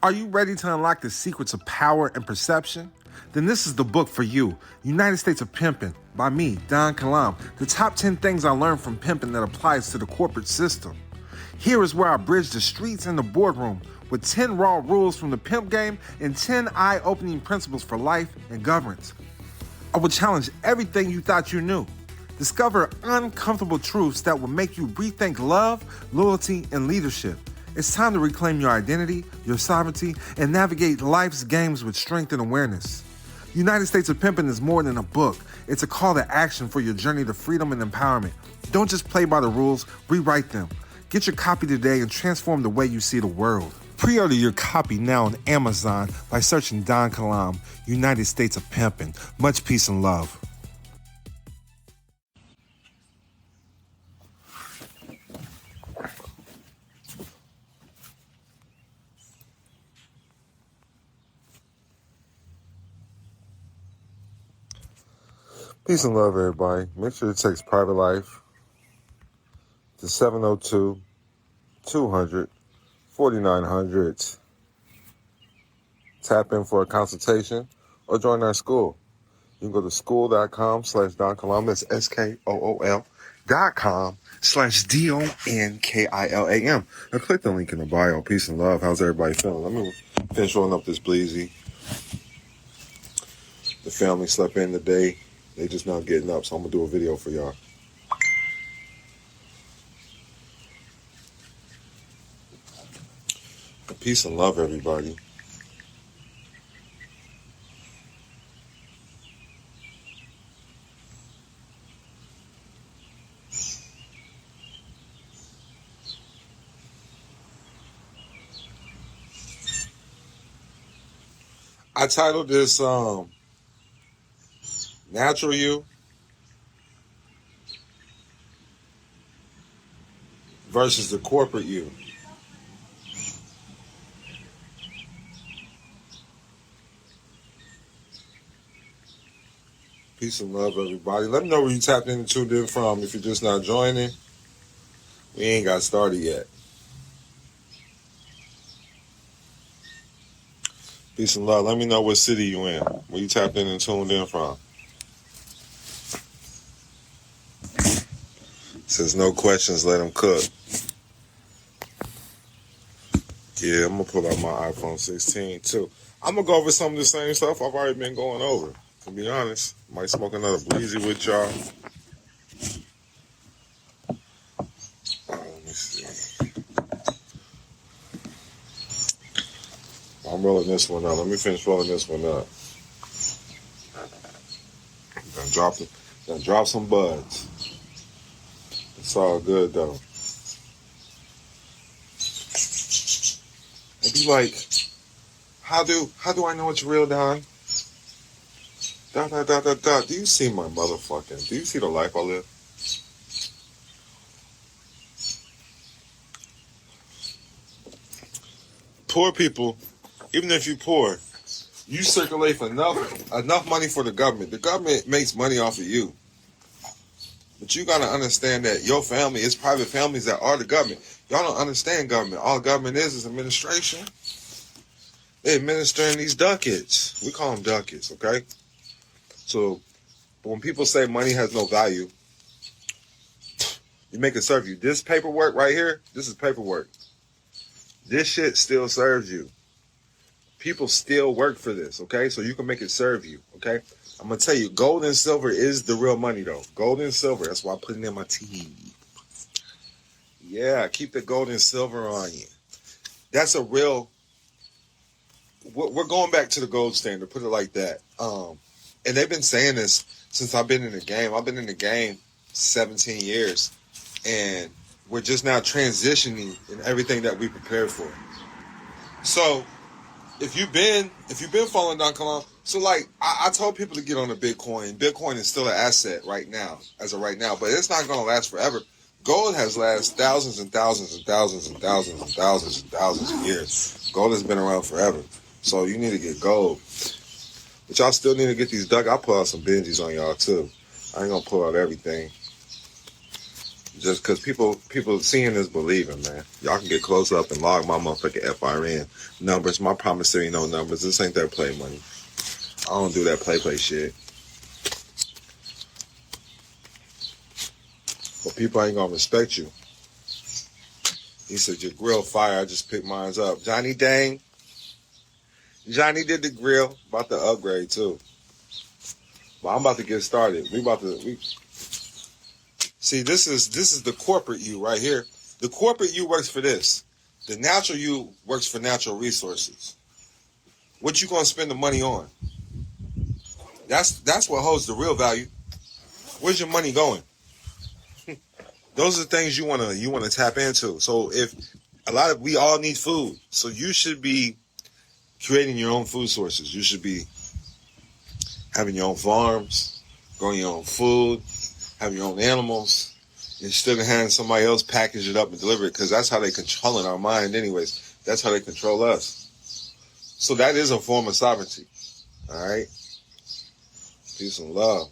Are you ready to unlock the secrets of power and perception? Then this is the book for you, United States of Pimpin' by me, Don Kilam, the top 10 things I learned from pimping that applies to the corporate system. Here is where I bridge the streets and the boardroom with 10 raw rules from the pimp game and 10 eye-opening principles for life and governance. I will challenge everything you thought you knew. Discover uncomfortable truths that will make you rethink love, loyalty, and leadership. It's time to reclaim your identity, your sovereignty, and navigate life's games with strength and awareness. United States of Pimpin' is more than a book. It's a call to action for your journey to freedom and empowerment. Don't just play by the rules, rewrite them. Get your copy today and transform the way you see the world. Pre-order your copy now on Amazon by searching Don Kilam, United States of Pimpin'. Much peace and love. Peace and love, everybody. Make sure to text Private Life to 702-200-4900. Tap in for a consultation or join our school. You can go to school.com/Don Kilam. That's SKOOL.com/DONKILAM. Now click the link in the bio. Peace and love. How's everybody feeling? Let me finish rolling up this bleezy. The family slept in today. They just now getting up, so I'm going to do a video for y'all. Peace and love, everybody. I titled this Natural You versus the corporate you. Peace and love, everybody. Let me know where you tapped in and tuned in from. If you're just not joining, we ain't got started yet. Peace and love. Let me know what city you in, where you tapped in and tuned in from. Says no questions, let them cook. Yeah, I'm going to pull out my iPhone 16 too. I'm going to go over some of the same stuff I've already been going over. To be honest, might smoke another breezy with y'all. Let me see. I'm rolling this one up. Let me finish rolling this one up. Gonna drop some buds. It's all good though. And be like, how do I know it's real, Don? Do you see my motherfucking? Do you see the life I live? Poor people, even if you're poor, you circulate for enough money for the government. The government makes money off of you. But you got to understand that your family is private families that are the government. Y'all don't understand government. All government is administration. They're administering these ducats. We call them ducats, okay? So when people say money has no value, you make it serve you. This paperwork right here, this is paperwork. This shit still serves you. People still work for this, okay? So you can make it serve you, okay? I'm going to tell you, gold and silver is the real money, though. Gold and silver. That's why I put it in my tea. Yeah, keep the gold and silver on you. That's a real... We're going back to the gold standard, put it like that. And they've been saying this since I've been in the game. I've been in the game 17 years. And we're just now transitioning in everything that we prepared for. So... If you've been following Don Kilam, so like I told people to get on the Bitcoin. Bitcoin is still an asset right now, as of right now, but it's not going to last forever. Gold has lasted thousands and thousands and thousands and thousands and thousands and thousands of years. Gold has been around forever, so you need to get gold. But y'all still need to get these duck. I'll pull out some Benjis on y'all too. I ain't gonna pull out everything. Just because people seeing is believing, man. Y'all can get close up and log my motherfucking FRN numbers, my promissory note numbers. This ain't that play money. I don't do that play shit. But people ain't gonna respect you. He said, your grill fire. I just picked mine up. Johnny Dang. Johnny did the grill. About to upgrade, too. But I'm about to get started. See, this is the corporate you right here. The corporate you works for this. The natural you works for natural resources. What you gonna spend the money on? That's what holds the real value. Where's your money going? Those are the things you wanna tap into. So if we all need food, so you should be creating your own food sources. You should be having your own farms, growing your own food, having your own animals, instead of having somebody else package it up and deliver it, because that's how they control our mind anyways. That's how they control us. So that is a form of sovereignty. All right? Peace and love.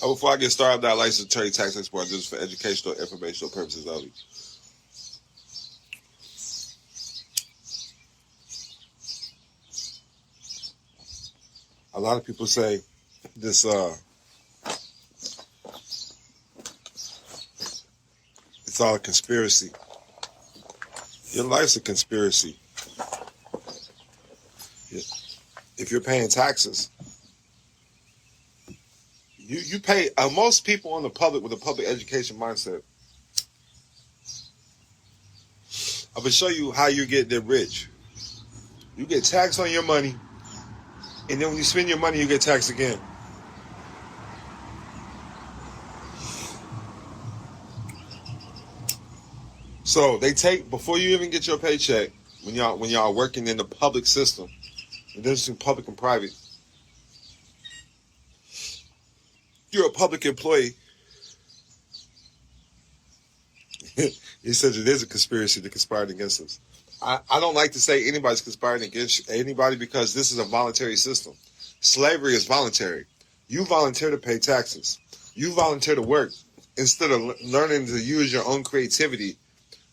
Before I get started, I'd like to trade tax export. This is for educational, informational purposes only. A lot of people say this it's all a conspiracy. Your life's a conspiracy. If you're paying taxes, you pay. Most people in the public with a public education mindset. I'm gonna show you how you get that rich. You get taxed on your money, and then when you spend your money, you get taxed again. So they take, before you even get your paycheck, when y'all are working in the public system, the difference between public and private, you're a public employee. He said it is a conspiracy to conspire against us. I don't like to say anybody's conspiring against anybody, because this is a voluntary system. Slavery is voluntary. You volunteer to pay taxes. You volunteer to work instead of learning to use your own creativity,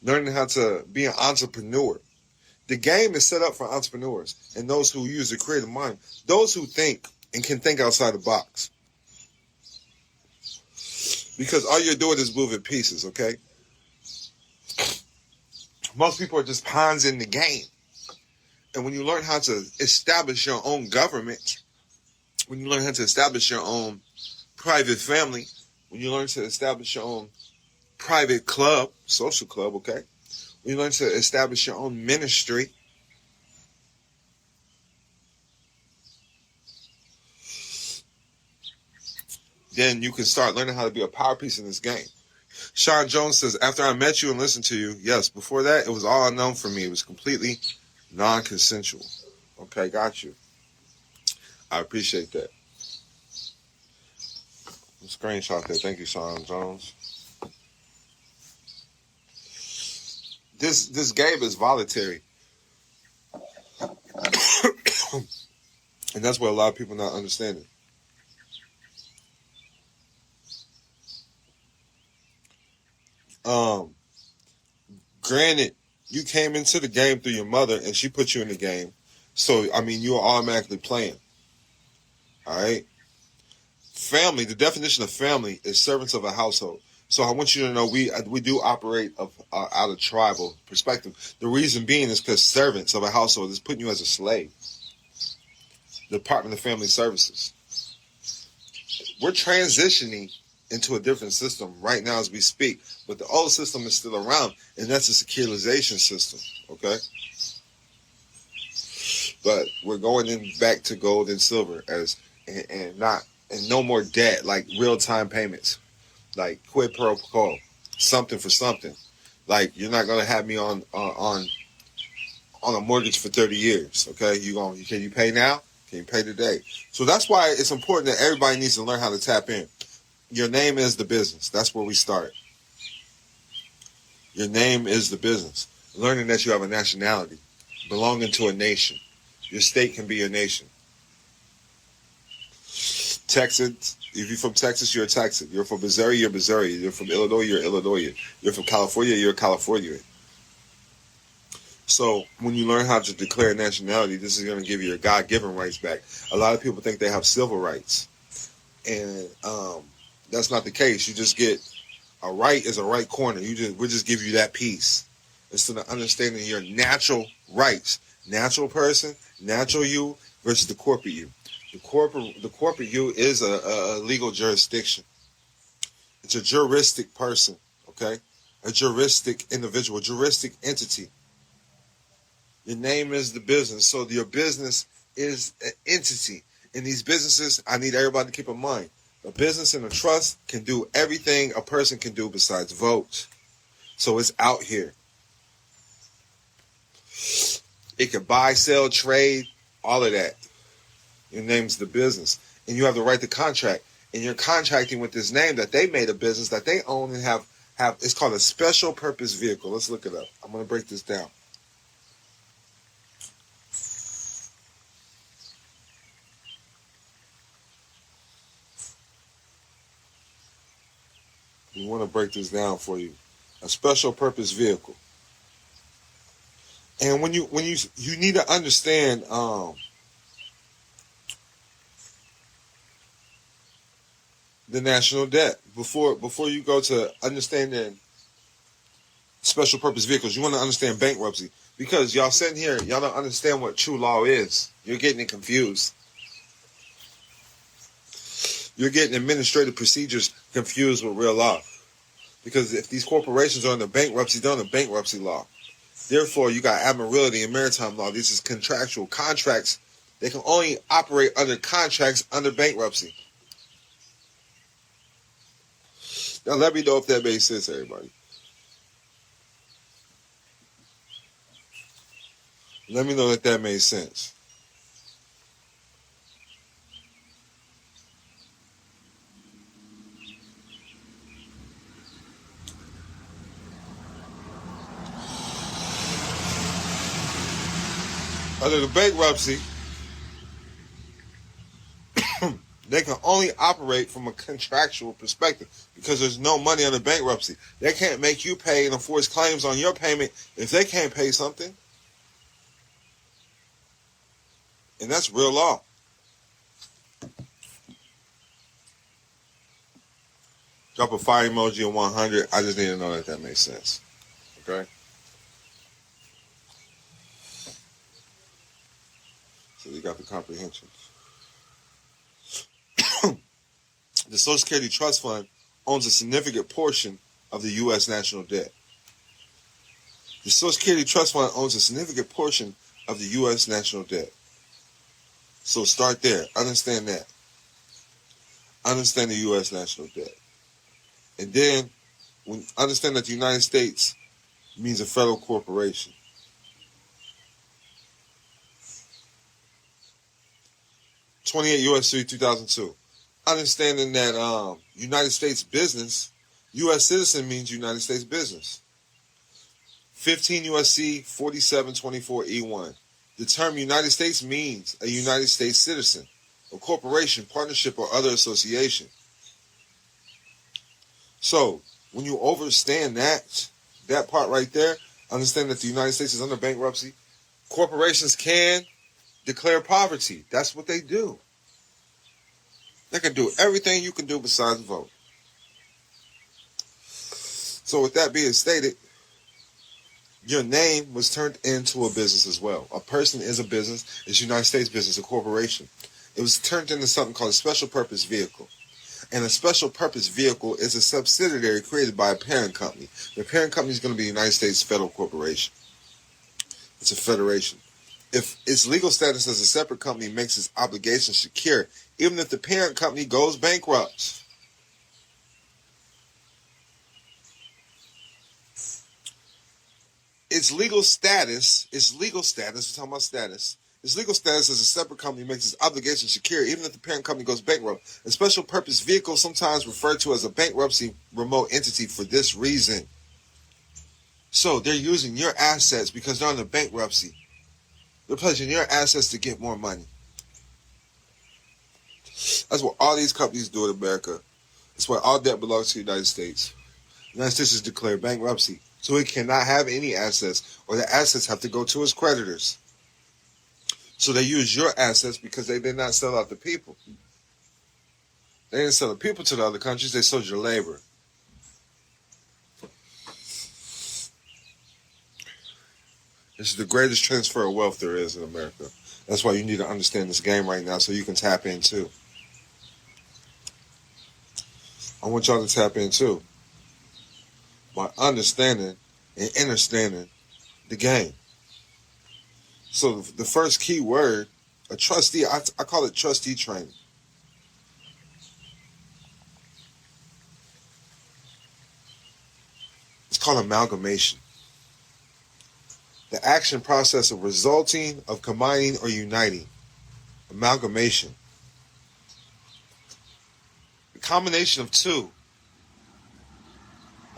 learning how to be an entrepreneur. The game is set up for entrepreneurs and those who use their creative mind, those who think and can think outside the box. Because all you're doing is moving pieces, okay? Most people are just pawns in the game. And when you learn how to establish your own government, when you learn how to establish your own private family, when you learn to establish your own private club, social club, okay? When you learn to establish your own ministry, then you can start learning how to be a power piece in this game. Sean Jones says, after I met you and listened to you, yes, before that, it was all unknown for me. It was completely non-consensual. Okay, got you. I appreciate that. Screenshot that. Thank you, Sean Jones. This game is voluntary. And that's what a lot of people not understanding. Granted, you came into the game through your mother and she put you in the game. So, I mean, you are automatically playing. All right? Family, the definition of family is servants of a household. So I want you to know we do operate out of tribal perspective. The reason being is because servants of a household is putting you as a slave. The Department of Family Services. We're transitioning into a different system right now as we speak, but the old system is still around, and that's a securitization system, okay? But we're going in back to gold and silver and no more debt, like real-time payments, like quid pro quo, something for something. Like, you're not gonna have me on a mortgage for 30 years, okay? Can you pay now? Can you pay today? So that's why it's important that everybody needs to learn how to tap in. Your name is the business. That's where we start. Your name is the business. Learning that you have a nationality, belonging to a nation. Your state can be your nation. Texas, If you're from Texas, you're a Texan. You're from Missouri, you're Missouri. You're from Illinois, you're Illinois. You're from California, you're a Californian. So when you learn how to declare nationality, this is going to give you your God-given rights back. A lot of people think they have civil rights, and that's not the case. You just get a right is a right corner. We'll just give you that piece instead of understanding your natural rights. Natural person, natural you versus the corporate you. The corporate you is a legal jurisdiction. It's a juristic person, okay? A juristic individual, juristic entity. Your name is the business, so your business is an entity. In these businesses, I need everybody to keep in mind, a business and a trust can do everything a person can do besides vote. So it's out here. It can buy, sell, trade, all of that. Your name's the business. And you have the right to contract. And you're contracting with this name that they made a business that they own and have it's called a special purpose vehicle. Let's look it up. I'm going to break this down. We want to break this down for you. A special purpose vehicle. And when you need to understand the national debt before you go to understanding special purpose vehicles. You want to understand bankruptcy, because y'all sitting here, y'all don't understand what true law is. You're getting it confused. You're getting administrative procedures confused with real law. Because if these corporations are under bankruptcy, they're under bankruptcy law. Therefore, you got admiralty and maritime law. This is contractual contracts. They can only operate under contracts under bankruptcy. Now, let me know if that makes sense, everybody. Let me know if that made sense. Under the bankruptcy, they can only operate from a contractual perspective because there's no money under bankruptcy. They can't make you pay and enforce claims on your payment if they can't pay something. And that's real law. Drop a fire emoji at 100. I just need to know that that makes sense. Okay? So you got the comprehension. The Social Security Trust Fund owns a significant portion of the U.S. national debt. The Social Security Trust Fund owns a significant portion of the U.S. national debt. So start there. Understand that. Understand the U.S. national debt. And then understand that the United States means a federal corporation. (28 U.S.C. 2002). Understanding that United States business, U.S. citizen means United States business. 15 U.S.C. 4724E1. The term United States means a United States citizen, a corporation, partnership, or other association. So, when you understand that part right there, understand that the United States is under bankruptcy. Corporations can declare poverty. That's what they do. They can do everything you can do besides vote. So with that being stated, your name was turned into a business as well. A person is a business. It's United States business, a corporation. It was turned into something called a special purpose vehicle. And a special purpose vehicle is a subsidiary created by a parent company. The parent company is going to be the United States Federal Corporation. It's a federation. If its legal status as a separate company makes its obligations secure, even if the parent company goes bankrupt. Its legal status, we're talking about status, its legal status as a separate company makes its obligations secure, even if the parent company goes bankrupt. A special purpose vehicle, sometimes referred to as a bankruptcy remote entity, for this reason. So they're using your assets because they're under bankruptcy. They're pledging your assets to get more money. That's what all these companies do in America. That's why all debt belongs to the United States. The United States has declared bankruptcy, so it cannot have any assets, or the assets have to go to its creditors. So they use your assets because they did not sell out the people. They didn't sell the people to the other countries, they sold your labor. This is the greatest transfer of wealth there is in America. That's why you need to understand this game right now so you can tap in too. I want y'all to tap in too by understanding and understanding the game. So the first key word, a trustee, I call it trustee training. It's called amalgamation. The action process of resulting, of combining or uniting. Amalgamation. The combination of two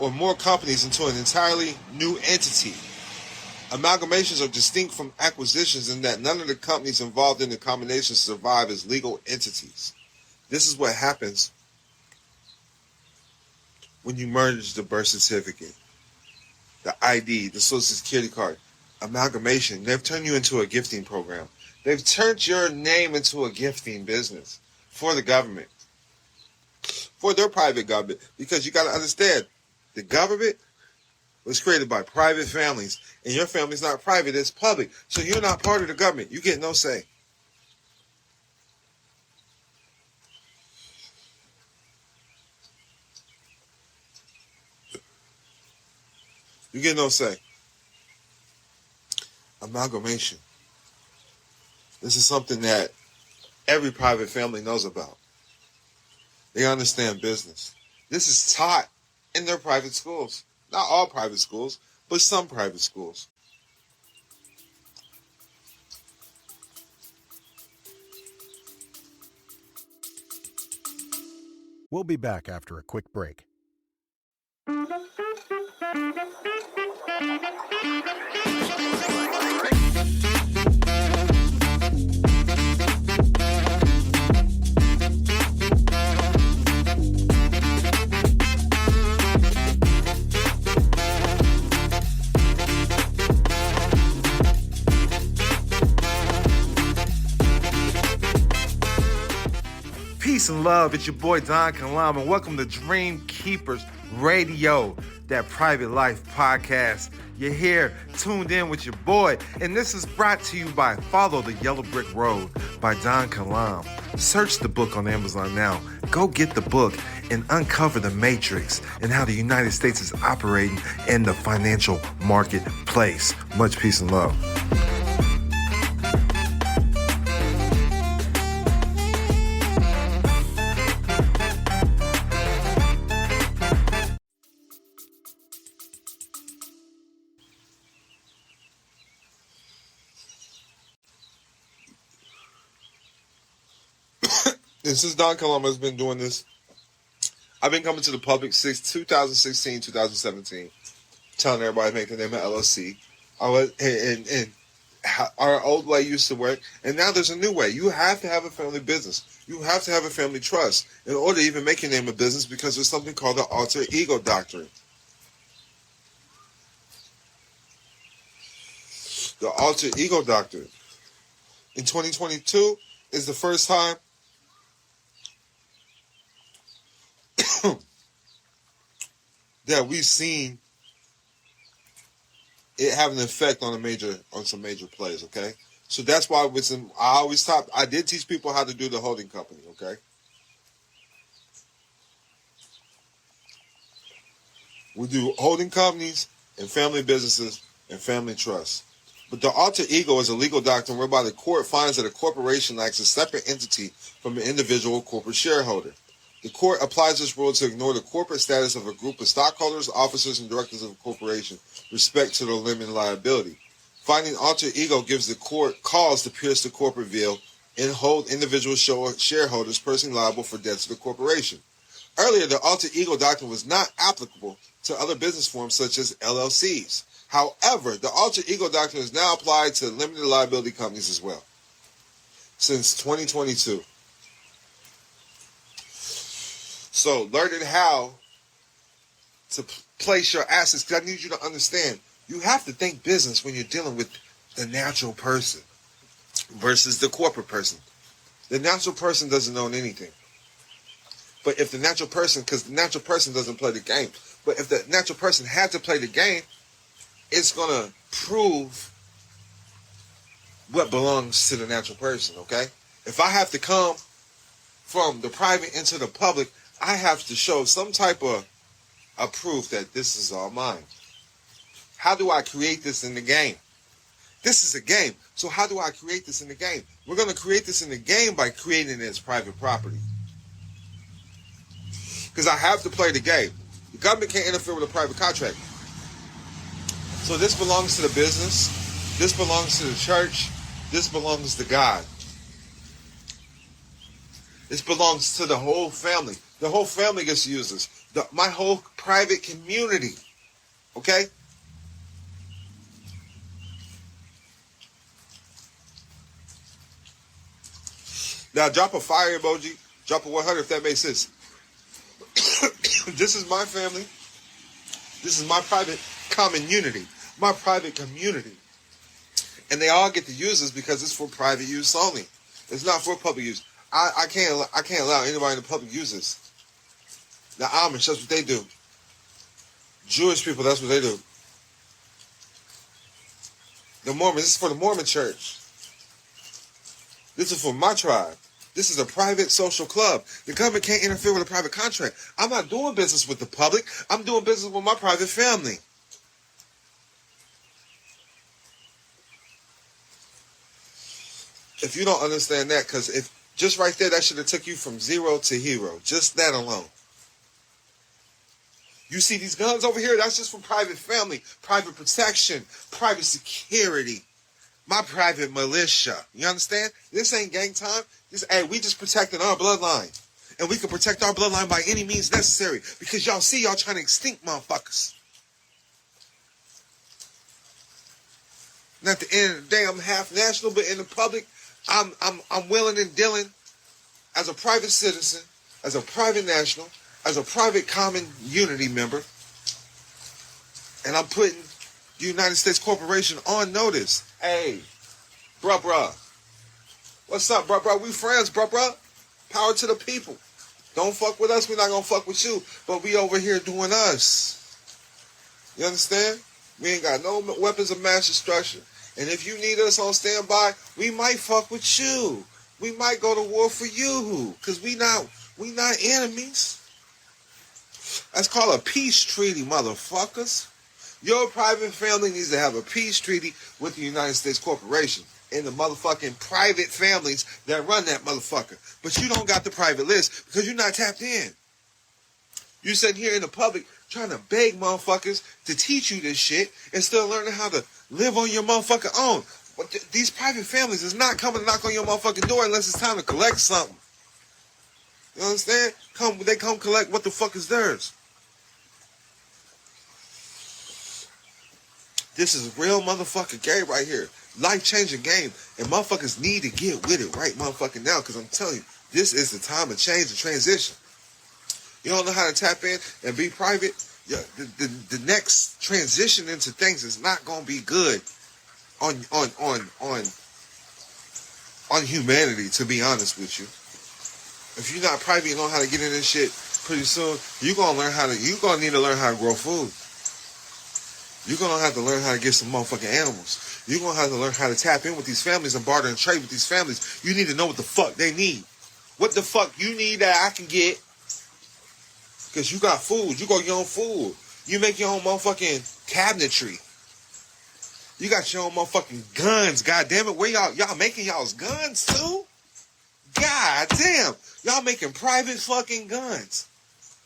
or more companies into an entirely new entity. Amalgamations are distinct from acquisitions in that none of the companies involved in the combination survive as legal entities. This is what happens when you merge the birth certificate, the ID, the social security card. Amalgamation. They've turned you into a gifting program. They've turned your name into a gifting business for the government, for their private government. Because you got to understand, the government was created by private families, and your family's not private, it's public. So you're not part of the government. You get no say. You get no say. Amalgamation. This is something that every private family knows about. They understand business. This is taught in their private schools. Not all private schools, but some private schools. We'll be back after a quick break. Peace and love, it's your boy Don Kilam, and welcome to Dream Keepers Radio, that private life podcast. You're here, tuned in with your boy, and this is brought to you by Follow the Yellow Brick Road by Don Kilam. Search the book on Amazon now. Go get the book and uncover the matrix and how the United States is operating in the financial marketplace. Much peace and love. And since Don Kilam has been doing this, I've been coming to the public since 2016, 2017, telling everybody to make the name of LLC. Our old way used to work, and now there's a new way. You have to have a family business. You have to have a family trust in order to even make your name a business, because there's something called the alter ego doctrine. The alter ego doctrine. In 2022 is the first time that we've seen it have an effect on some major plays, okay? So that's why I did teach people how to do the holding company, okay? We do holding companies and family businesses and family trusts. But the alter ego is a legal doctrine whereby the court finds that a corporation acts as a separate entity from an individual corporate shareholder. The court applies this rule to ignore the corporate status of a group of stockholders, officers, and directors of a corporation with respect to their limited liability. Finding alter ego gives the court cause to pierce the corporate veil and hold individual shareholders personally liable for debts of the corporation. Earlier, the alter ego doctrine was not applicable to other business forms such as LLCs. However, the alter ego doctrine is now applied to limited liability companies as well. Since 2022. So learning how to place your assets, because I need you to understand, you have to think business when you're dealing with the natural person versus the corporate person. The natural person doesn't own anything. But if the natural person, because the natural person doesn't play the game, but if the natural person had to play the game, it's going to prove what belongs to the natural person, okay? If I have to come from the private into the public, I have to show some type of proof that this is all mine. How do I create this in the game? This is a game. So how do I create this in the game? We're going to create this in the game by creating it as private property. Because I have to play the game. The government can't interfere with a private contract. So this belongs to the business. This belongs to the church. This belongs to God. This belongs to the whole family. The whole family gets to use this. My whole private community. Okay? Now drop a fire emoji. Drop a 100 if that makes sense. This is my family. This is my private community. My private community. And they all get to use this because it's for private use only. It's not for public use. I can't allow anybody in the public use this. The Amish, that's what they do. Jewish people, that's what they do. The Mormons, this is for the Mormon church. This is for my tribe. This is a private social club. The government can't interfere with a private contract. I'm not doing business with the public. I'm doing business with my private family. If you don't understand that, because if just right there, that should have took you from zero to hero. Just that alone. You see these guns over here? That's just for private family, private protection, private security. My private militia. You understand? This ain't gang time. We just protecting our bloodline. And we can protect our bloodline by any means necessary. Because y'all see y'all trying to extinct motherfuckers. And at the end of the day, I'm half national, but in the public, I'm willing and dealing as a private citizen, as a private national, as a private common unity member. And I'm putting the United States Corporation on notice. Hey, bruh. What's up, bruh? We friends, bruh. Power to the people. Don't fuck with us, we're not gonna fuck with you. But we over here doing us. You understand? We ain't got no weapons of mass destruction. And if you need us on standby, we might fuck with you. We might go to war for you. Because we not enemies. That's called a peace treaty, motherfuckers. Your private family needs to have a peace treaty with the United States Corporation and the motherfucking private families that run that motherfucker. But you don't got the private list because you're not tapped in. You sitting here in the public trying to beg motherfuckers to teach you this shit and still learning how to live on your motherfucking own. But these private families is not coming to knock on your motherfucking door unless it's time to collect something. You understand? They come collect what the fuck is theirs. This is real motherfucking game right here. Life-changing game. And motherfuckers need to get with it right motherfucking now. Because I'm telling you, this is the time of change and transition. You don't know how to tap in and be private? Yeah, the next transition into things is not going to be good on humanity, to be honest with you. If you're not private, you know how to get in this shit pretty soon, you're going to need to learn how to grow food. You're going to have to learn how to get some motherfucking animals. You're going to have to learn how to tap in with these families and barter and trade with these families. You need to know what the fuck they need. What the fuck you need that I can get. Because you got food. You got your own food. You make your own motherfucking cabinetry. You got your own motherfucking guns. God damn it. Where y'all making y'all's guns too? God damn. Y'all making private fucking guns.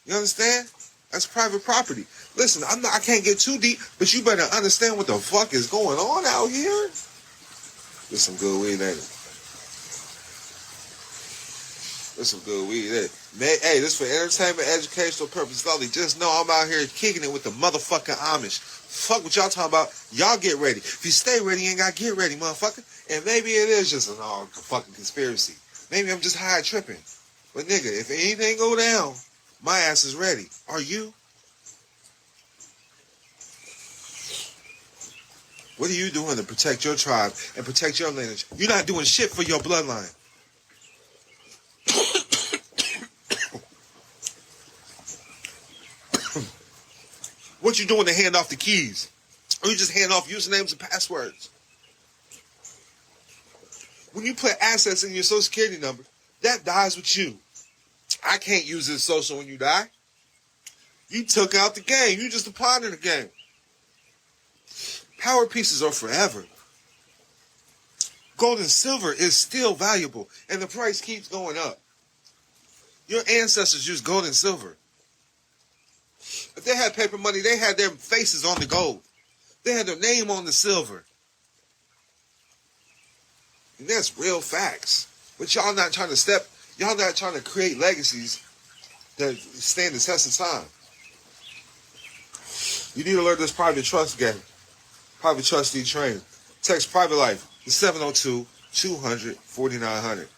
You understand? That's private property. Listen, I can't get too deep, but you better understand what the fuck is going on out here. There's some good weed, ain't it? There's some good weed, ain't it? Hey, this for entertainment, educational purposes only. Just know I'm out here kicking it with the motherfucking Amish. Fuck what y'all talking about. Y'all get ready. If you stay ready, you ain't got to get ready, motherfucker. And maybe it is just an all fucking conspiracy. Maybe I'm just high tripping. But nigga, if anything go down, My ass is ready. Are you? What are you doing to protect your tribe and protect your lineage? You're not doing shit for your bloodline. What you doing to hand off the keys? Or you just hand off usernames and passwords? When you put assets in your social security number, that dies with you. I can't use this social when you die. You took out the game. You just a pawn in the game. Power pieces are forever. Gold and silver is still valuable, and the price keeps going up. Your ancestors used gold and silver. If they had paper money, they had their faces on the gold. They had their name on the silver. And that's real facts. But y'all not trying to create legacies that stand the test of time. You need to learn this private trust game. Private trustee training. Text Private Life to 702-200-4900.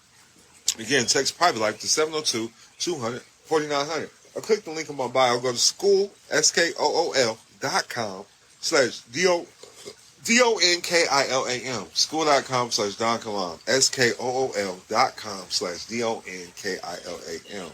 Again, text Private Life to 702-200-4900. Or click the link in my bio. Go to school.com/DONKILAM. School.com/Don Kilam. SKOOL.com/DONKILAM.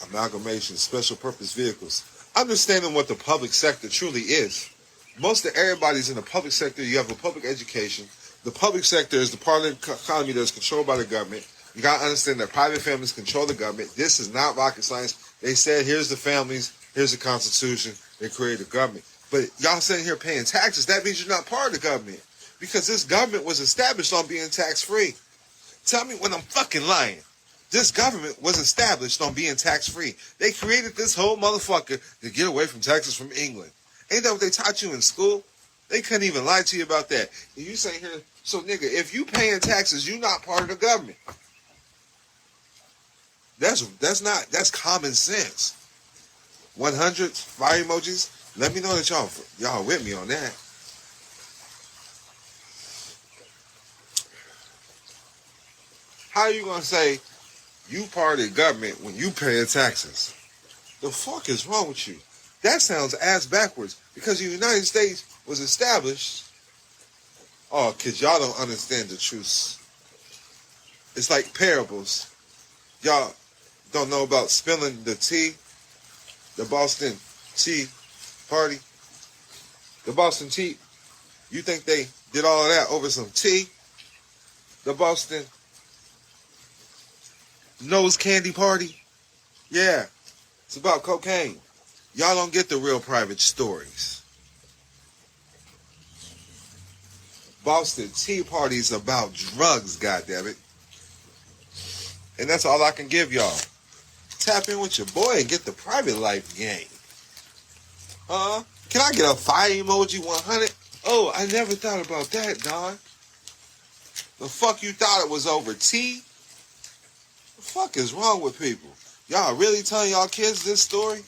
Amalgamation, special purpose vehicles. Understanding what the public sector truly is. Most of everybody's in the public sector. You have a public education. The public sector is the part of the economy that's controlled by the government. You got to understand that private families control the government. This is not rocket science. They said, here's the families, here's the Constitution. They created a government. But y'all sitting here paying taxes, that means you're not part of the government. Because this government was established on being tax-free. Tell me when I'm fucking lying. This government was established on being tax-free. They created this whole motherfucker to get away from taxes from England. Ain't that what they taught you in school? They couldn't even lie to you about that. And you say here, so nigga, if you paying taxes, you not part of the government. That's common sense. 100 fire emojis. Let me know that y'all with me on that. How are you gonna say you part of the government when you paying taxes? The fuck is wrong with you? That sounds ass backwards because the United States was established. Oh, kids, y'all don't understand the truth. It's like parables. Y'all don't know about spilling the tea. The Boston Tea Party. The Boston Tea. You think they did all of that over some tea? The Boston Nose Candy Party. Yeah. It's about cocaine. Y'all don't get the real private stories. Boston Tea Party is about drugs, goddammit. And that's all I can give y'all. Tap in with your boy and get the private life game. Can I get a fire emoji 100? Oh, I never thought about that, Don. The fuck you thought it was over tea? The fuck is wrong with people? Y'all really telling y'all kids this story?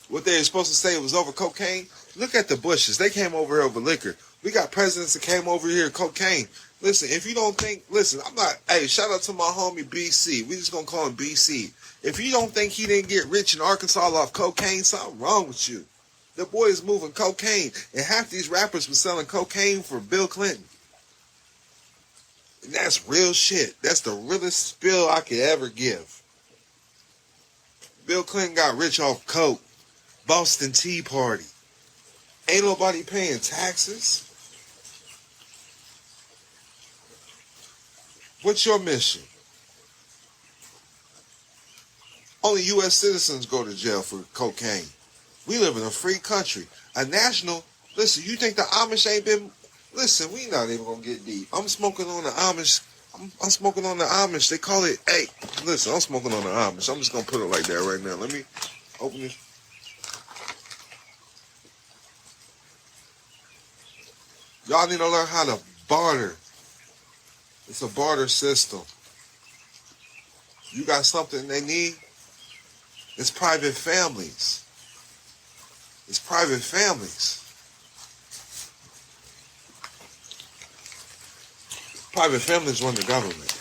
What they were supposed to say it was over cocaine? Look at the Bushes. They came over here over liquor. We got presidents that came over here cocaine. Listen, if you don't think, listen, I'm not, hey, shout out to my homie BC. We just gonna call him BC. If you don't think he didn't get rich in Arkansas off cocaine, something wrong with you. The boy is moving cocaine, and half these rappers were selling cocaine for Bill Clinton. And that's real shit. That's the realest spill I could ever give. Bill Clinton got rich off coke. Boston Tea Party. Ain't nobody paying taxes. What's your mission? Only U.S. citizens go to jail for cocaine. We live in a free country. A national, listen, you think the Amish ain't been, listen, we not even gonna get deep. I'm smoking on the Amish. I'm smoking on the Amish. They call it, hey, listen, I'm smoking on the Amish. I'm just gonna put it like that right now. Let me open this. Y'all need to learn how to barter. It's a barter system. You got something they need? It's private families. It's private families. Private families run the government.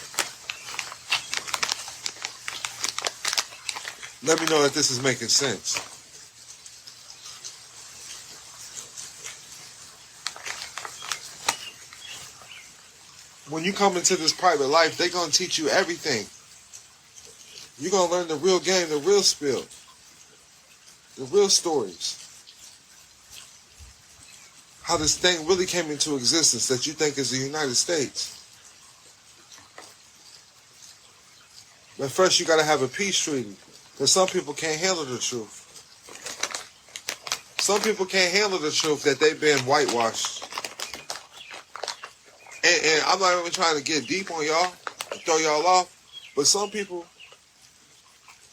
Let me know if this is making sense. When you come into this private life, they're going to teach you everything. You're going to learn the real game, the real spill, the real stories. How this thing really came into existence that you think is the United States. But first you got to have a peace treaty. Because some people can't handle the truth. Some people can't handle the truth that they've been whitewashed. And I'm not even trying to get deep on y'all, throw y'all off, but some people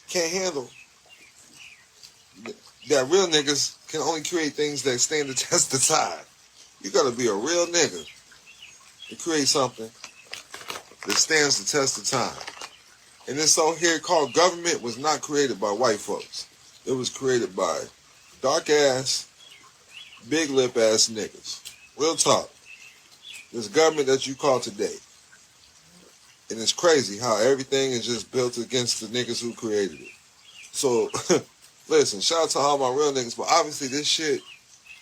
can't handle that real niggas can only create things that stand the test of time. You gotta be a real nigga to create something that stands the test of time. And this so here called government was not created by white folks. It was created by dark ass, big lip ass niggas. Real talk. This government that you call today. And it's crazy how everything is just built against the niggas who created it. So, listen, shout out to all my real niggas, but obviously this shit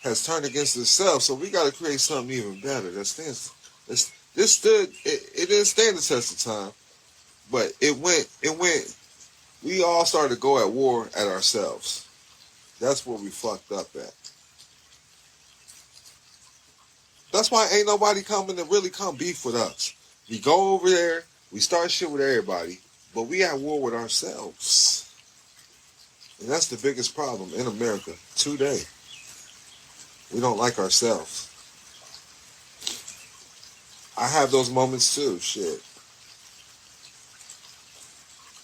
has turned against itself, so we got to create something even better that stands. It didn't stand the test of time, but it went, we all started to go at war at ourselves. That's where we fucked up at. That's why ain't nobody coming to really come beef with us. We go over there, we start shit with everybody, but we at war with ourselves. And that's the biggest problem in America today. We don't like ourselves. I have those moments too, shit.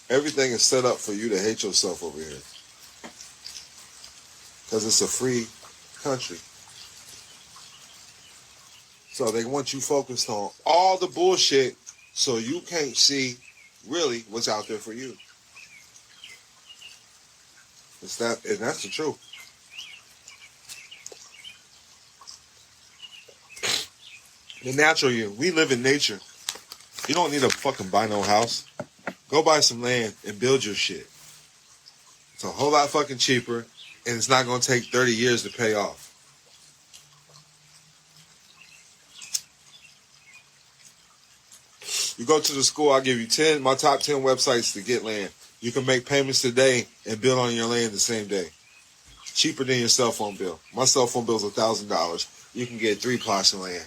Everything is set up for you to hate yourself over here. Because it's a free country. So they want you focused on all the bullshit so you can't see really what's out there for you. It's that, and that's the truth. The natural you. We live in nature. You don't need to fucking buy no house. Go buy some land and build your shit. It's a whole lot fucking cheaper, and it's not going to take 30 years to pay off. You go to the school, I'll give you my top 10 websites to get land. You can make payments today and build on your land the same day. Cheaper than your cell phone bill. My cell phone bill is $1,000. You can get 3 plots of land.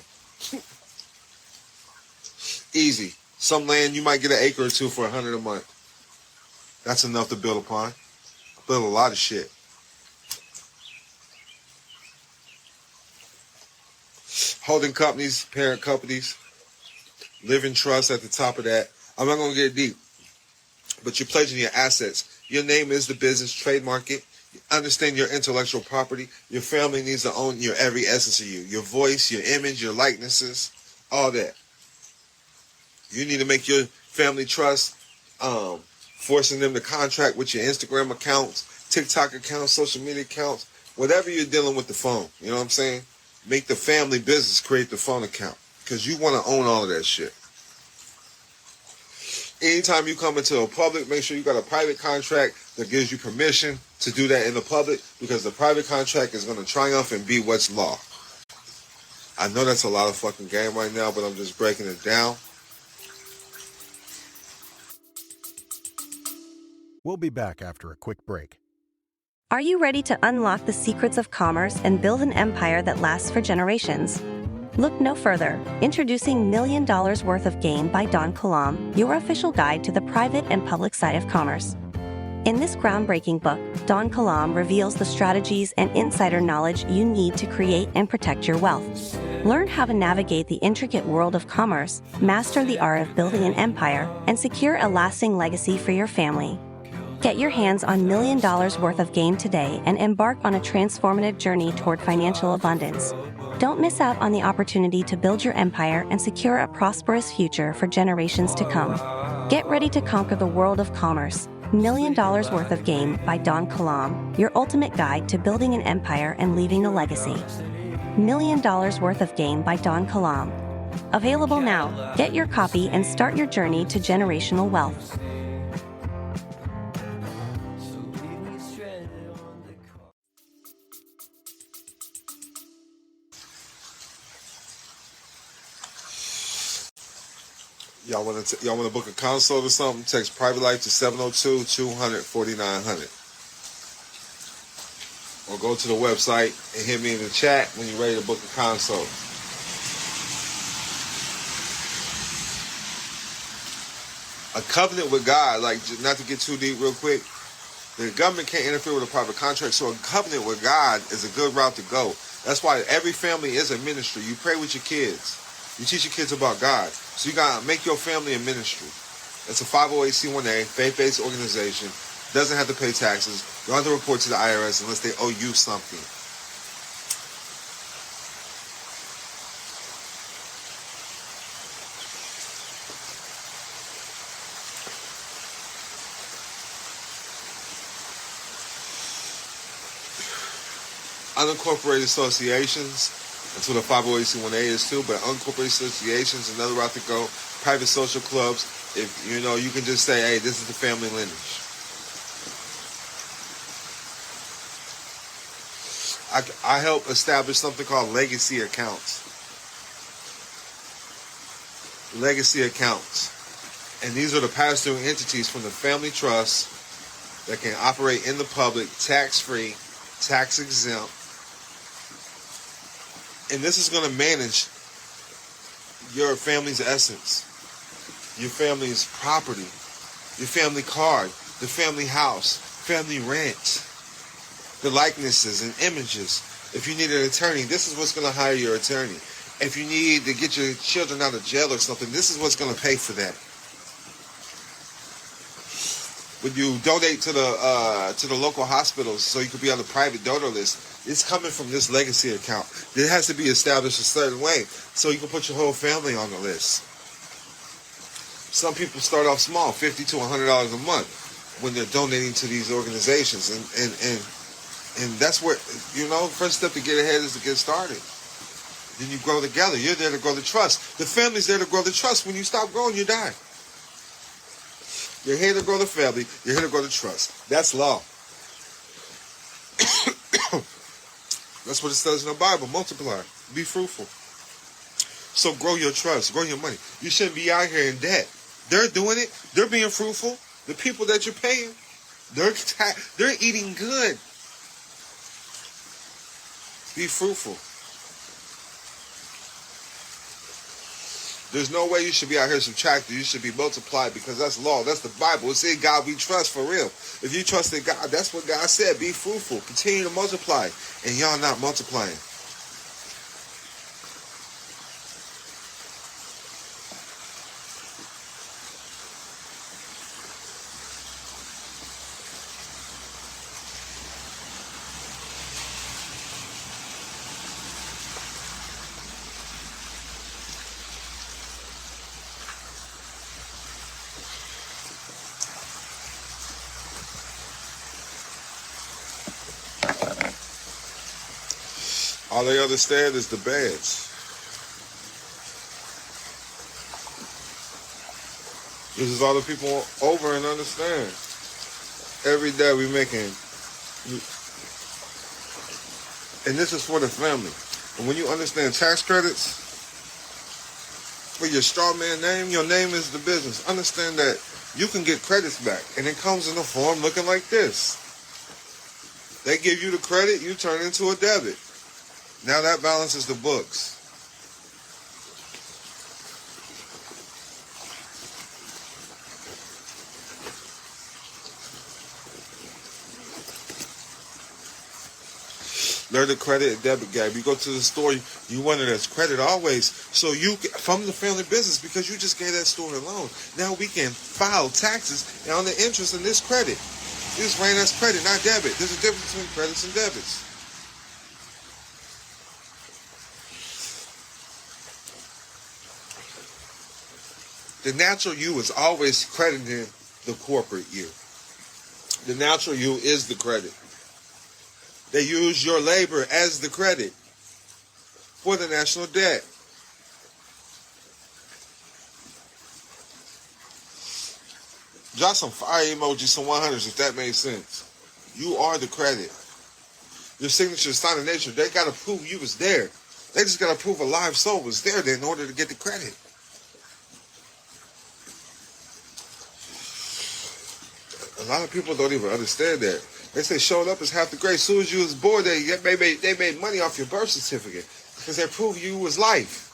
Easy. Some land you might get an acre or two for $100 a month. That's enough to build upon. Build a lot of shit. Holding companies, parent companies, living trust at the top of that. I'm not going to get deep, but you're pledging your assets. Your name is the business, trademark it. Understand your intellectual property. Your family needs to own your every essence of you. Your voice, your image, your likenesses, all that. You need to make your family trust, forcing them to contract with your Instagram accounts, TikTok accounts, social media accounts, whatever you're dealing with the phone. You know what I'm saying? Make the family business create the phone account because you want to own all of that shit. Anytime you come into a public, make sure you got a private contract that gives you permission to do that in the public because the private contract is going to triumph and be what's law. I know that's a lot of fucking game right now, but I'm just breaking it down. We'll be back after a quick break. Are you ready to unlock the secrets of commerce and build an empire that lasts for generations? Look no further. Introducing $1 Million Worth of Game by Don Kilam, your official guide to the private and public side of commerce. In this groundbreaking book, Don Kilam reveals the strategies and insider knowledge you need to create and protect your wealth. Learn how to navigate the intricate world of commerce, master the art of building an empire, and secure a lasting legacy for your family. Get your hands on $1 Million Worth of Game today and embark on a transformative journey toward financial abundance. Don't miss out on the opportunity to build your empire and secure a prosperous future for generations to come. Get ready to conquer the world of commerce. $1 Million Worth of Game by Don Kilam, your ultimate guide to building an empire and leaving a legacy. $1 Million Worth of Game by Don Kilam. Available now. Get your copy and start your journey to generational wealth. Y'all want to book a consult or something? Text Private Life to 702-200-4900. Or go to the website and hit me in the chat when you're ready to book a consult. A covenant with God, like, not to get too deep real quick, the government can't interfere with a private contract, so a covenant with God is a good route to go. That's why every family is a ministry. You pray with your kids. You teach your kids about God. So you got to make your family a ministry. It's a 501c1a, faith-based organization. Doesn't have to pay taxes. You don't have to report to the IRS unless they owe you something. Unincorporated associations, that's what a 501c1a is too, but unincorporated associations, another route to go. Private social clubs, if you know, you can just say, hey, this is the family lineage. I help establish something called legacy accounts. Legacy accounts. And these are the pass-through entities from the family trust that can operate in the public, tax-free, tax-exempt. And this is going to manage your family's essence, your family's property, your family card, the family house, family rent, the likenesses and images. If you need an attorney, this is what's going to hire your attorney. If you need to get your children out of jail or something, this is what's going to pay for that. When you donate to the local hospitals so you can be on the private donor list, it's coming from this legacy account. It has to be established a certain way so you can put your whole family on the list. Some people start off small, $50 to $100 a month, when they're donating to these organizations, and that's where, you know, first step to get ahead is to get started. Then you grow together. You're there to grow the trust. The family's there to grow the trust. When you stop growing, you die. You're here to grow the family. You're here to grow the trust. That's law. That's what it says in the Bible. Multiply. Be fruitful. So grow your trust. Grow your money. You shouldn't be out here in debt. They're doing it. They're being fruitful. The people that you're paying, they're eating good. Be fruitful. There's no way you should be out here subtracting. You should be multiplied, because that's law. That's the Bible. It's in God we trust, for real. If you trust in God, that's what God said. Be fruitful. Continue to multiply. And y'all not multiplying. All they understand is the badge. This is all the people over and understand. Every day we making, and this is for the family. And when you understand tax credits for your straw man name, your name is the business. Understand that you can get credits back, and it comes in a form looking like this. They give you the credit, you turn it into a debit. Now that balances the books. Learn the credit and debit gap. You go to the store, you want it as credit always. So you get from the family business, because you just gave that store a loan. Now we can file taxes on the interest in this credit. This ran as credit, not debit. There's a difference between credits and debits. The natural you is always crediting the corporate you. The natural you is the credit. They use your labor as the credit for the national debt. Drop some fire emojis, some 100s if that makes sense. You are the credit. Your signature is sign of nature. They got to prove you was there. They just got to prove a live soul was there in order to get the credit. A lot of people don't even understand that. They say showing up is half the grace. As soon as you was born, they made money off your birth certificate because they proved you was life.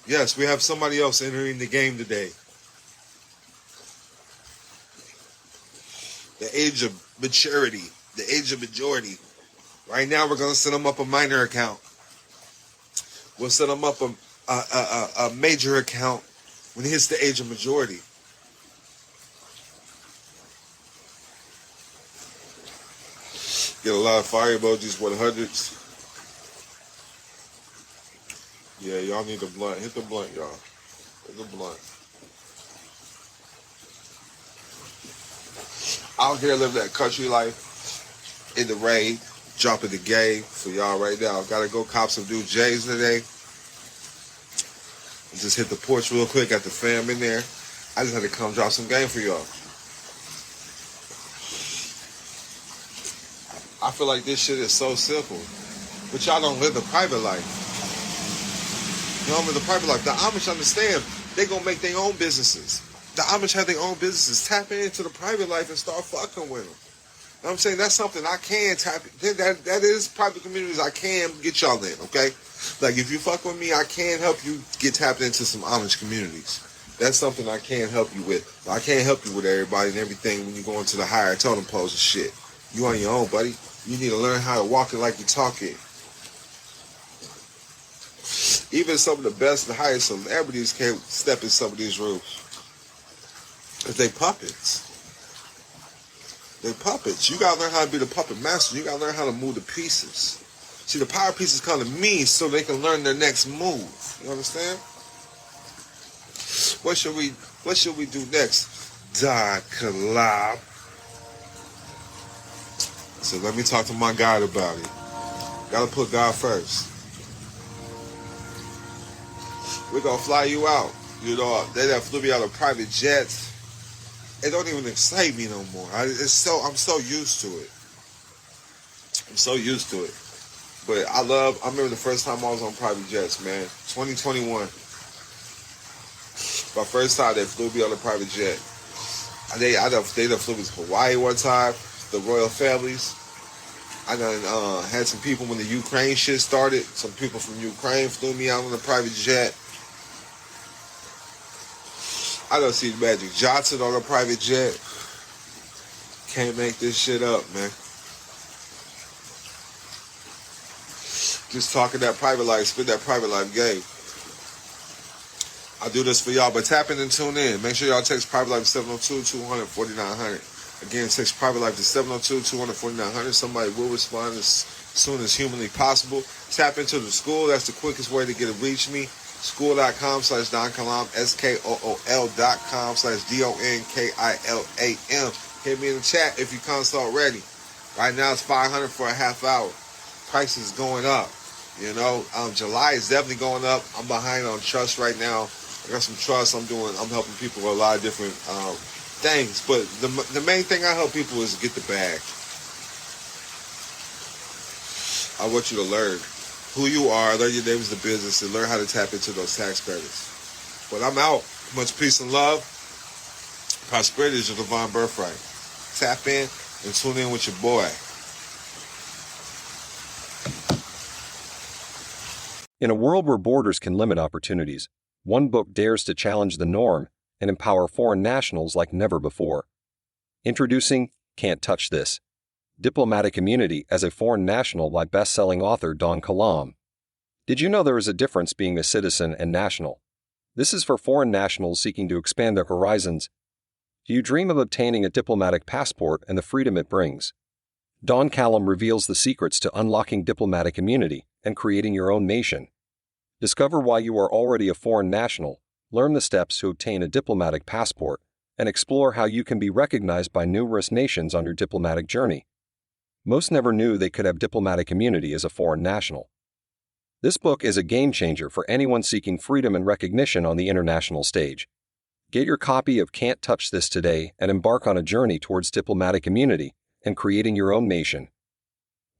Yes, we have somebody else entering the game today. The age of maturity, the age of majority. Right now, we're going to set them up a minor account. We'll set them up a major account when he hits the age of majority. Get a lot of fire emojis, 100s. Yeah, y'all need the blunt. Hit the blunt, y'all. Hit the blunt. Out here living that country life in the rain, jumping the game for y'all right now. Gotta go cop some new J's today. Just hit the porch real quick, got the fam in there. I just had to come drop some game for y'all. I feel like this shit is so simple. But y'all don't live the private life. You don't live the private life. The Amish understand they gonna make their own businesses. The Amish have their own businesses. Tap into the private life and start fucking with them. You know what I'm saying? That's something I can tap. That is private communities I can get y'all in, okay? Like, if you fuck with me, I can help you get tapped into some Amish communities. That's something I can help you with. But I can't help you with everybody and everything when you go into the higher totem poles and shit. You on your own, buddy. You need to learn how to walk it like you talk it. Even some of the best and highest celebrities can't step in some of these rooms. Because they puppets. They're puppets. You gotta learn how to be the puppet master. You gotta learn how to move the pieces. See, the power pieces come to me so they can learn their next move. You understand? What should we do next? Kilam. So let me talk to my God about it. Gotta put God first. We're gonna fly you out. You know, they that flew me out of private jets. It don't even excite me no more. I'm so used to it. I'm so used to it. But I remember the first time I was on private jets, man. 2021. My first time they flew me on a private jet. They done flew me to Hawaii one time. The royal families. I done had some people when the Ukraine shit started. Some people from Ukraine flew me out on a private jet. I done seen Magic Johnson on a private jet. Can't make this shit up, man. Just talking that private life, spit that private life game. I do this for y'all, but tap in and tune in. Make sure y'all text private life to 702-200-4900. Again, text private life to 702-200-4900. Somebody will respond as soon as humanly possible. Tap into the school. That's the quickest way to reach me. School.com/DonKilam, SKOOL.com/DONKILAM. Hit me in the chat if you consult ready. Right now it's $500 for a half hour. Price is going up. You know, July is definitely going up. I'm behind on trust right now. I got some trust. I'm helping people with a lot of different things. But the main thing I help people is get the bag. I want you to learn who you are, learn your name is the business, and learn how to tap into those tax credits. But I'm out. Much peace and love. Prosperity is your divine birthright. Tap in and tune in with your boy. In a world where borders can limit opportunities, one book dares to challenge the norm and empower foreign nationals like never before. Introducing Can't Touch This: Diplomatic Immunity as a Foreign National by best-selling author Don Kilam. Did you know there is a difference being a citizen and national? This is for foreign nationals seeking to expand their horizons. Do you dream of obtaining a diplomatic passport and the freedom it brings? Don Kilam reveals the secrets to unlocking diplomatic immunity and creating your own nation. Discover why you are already a foreign national, learn the steps to obtain a diplomatic passport, and explore how you can be recognized by numerous nations on your diplomatic journey. Most never knew they could have diplomatic immunity as a foreign national. This book is a game changer for anyone seeking freedom and recognition on the international stage. Get your copy of Can't Touch This today and embark on a journey towards diplomatic immunity and creating your own nation.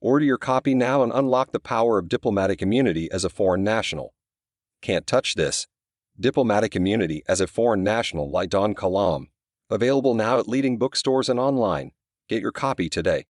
Order your copy now and unlock the power of diplomatic immunity as a foreign national. Can't Touch This: Diplomatic Immunity as a Foreign National by Don Kilam. Available now at leading bookstores and online. Get your copy today.